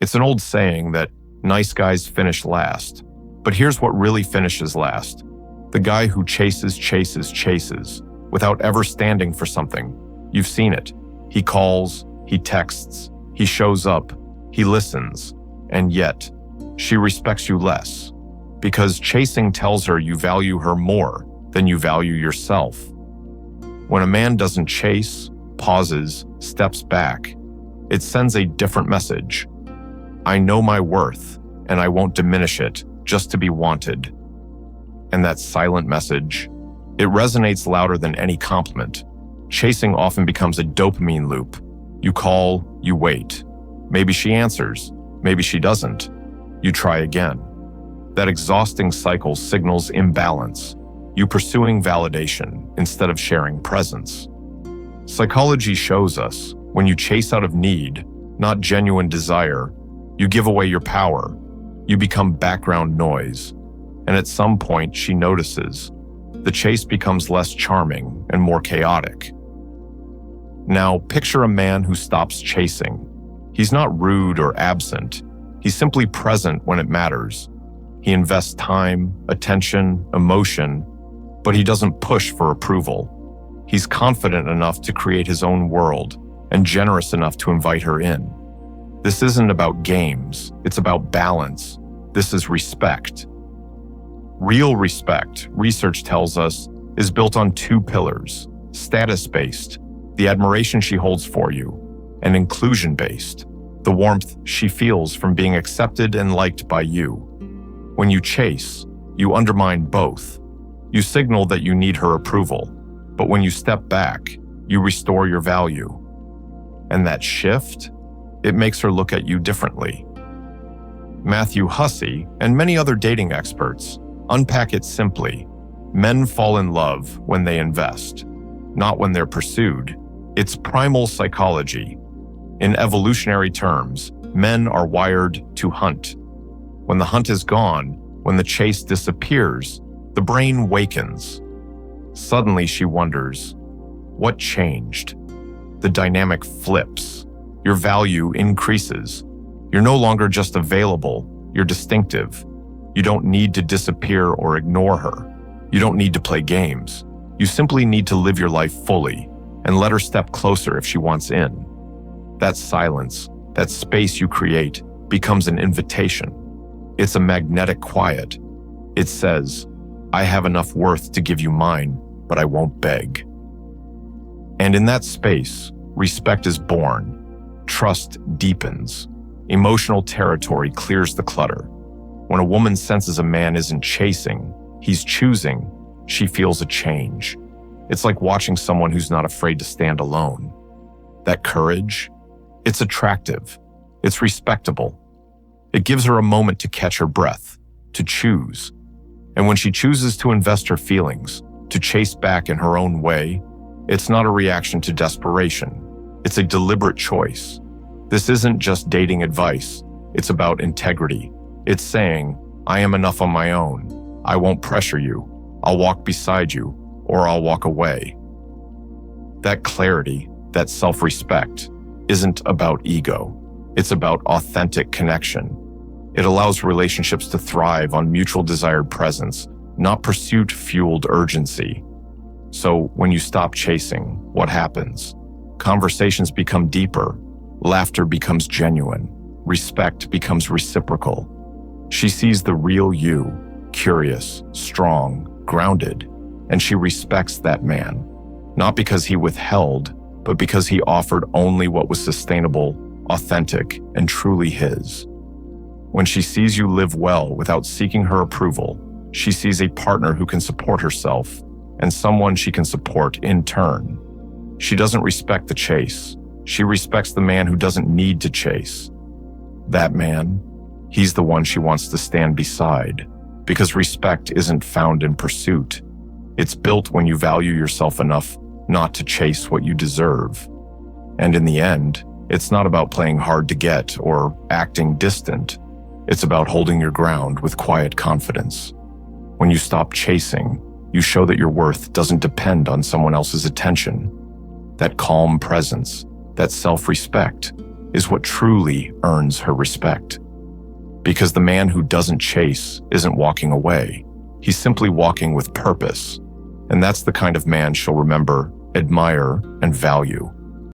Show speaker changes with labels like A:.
A: It's an old saying that nice guys finish last. But here's what really finishes last. The guy who chases without ever standing for something. You've seen it. He calls, he texts, he shows up, he listens, and yet she respects you less because chasing tells her you value her more than you value yourself. When a man doesn't chase, pauses, steps back, it sends a different message. I know my worth, and I won't diminish it just to be wanted. And that silent message, it resonates louder than any compliment. Chasing often becomes a dopamine loop. You call, you wait. Maybe she answers, maybe she doesn't. You try again. That exhausting cycle signals imbalance. You pursuing validation instead of sharing presence. Psychology shows us when you chase out of need, not genuine desire, you give away your power. You become background noise. And at some point, she notices. The chase becomes less charming and more chaotic. Now, picture a man who stops chasing. He's not rude or absent. He's simply present when it matters. He invests time, attention, emotion, but he doesn't push for approval. He's confident enough to create his own world and generous enough to invite her in. This isn't about games, it's about balance. This is respect. Real respect, research tells us, is built on two pillars: status-based, the admiration she holds for you, and inclusion-based, the warmth she feels from being accepted and liked by you. When you chase, you undermine both. You signal that you need her approval, but when you step back, you restore your value. And that shift, it makes her look at you differently. Matthew Hussey and many other dating experts unpack it simply. Men fall in love when they invest, not when they're pursued. It's primal psychology. In evolutionary terms, men are wired to hunt. When the hunt is gone, when the chase disappears, the brain wakens. Suddenly she wonders, what changed? The dynamic flips. Your value increases. You're no longer just available, you're distinctive. You don't need to disappear or ignore her. You don't need to play games. You simply need to live your life fully and let her step closer if she wants in. That silence, that space you create, becomes an invitation. It's a magnetic quiet. It says, I have enough worth to give you mine, but I won't beg. And in that space, respect is born. Trust deepens. Emotional territory clears the clutter. When a woman senses a man isn't chasing, he's choosing, she feels a change. It's like watching someone who's not afraid to stand alone. That courage, it's attractive. It's respectable. It gives her a moment to catch her breath, to choose. And when she chooses to invest her feelings, to chase back in her own way, it's not a reaction to desperation. It's a deliberate choice. This isn't just dating advice. It's about integrity. It's saying, I am enough on my own. I won't pressure you. I'll walk beside you, or I'll walk away. That clarity, that self-respect, isn't about ego. It's about authentic connection. It allows relationships to thrive on mutual desired presence, not pursuit-fueled urgency. So when you stop chasing, what happens? Conversations become deeper. Laughter becomes genuine. Respect becomes reciprocal. She sees the real you, curious, strong, grounded, and she respects that man, not because he withheld, but because he offered only what was sustainable, authentic, and truly his. When she sees you live well without seeking her approval, she sees a partner who can support herself and someone she can support in turn. She doesn't respect the chase. She respects the man who doesn't need to chase. That man, he's the one she wants to stand beside, because respect isn't found in pursuit. It's built when you value yourself enough not to chase what you deserve. And in the end, it's not about playing hard to get or acting distant. It's about holding your ground with quiet confidence. When you stop chasing, you show that your worth doesn't depend on someone else's attention. That calm presence, that self-respect, is what truly earns her respect. Because the man who doesn't chase isn't walking away. He's simply walking with purpose. And that's the kind of man she'll remember, admire, and value.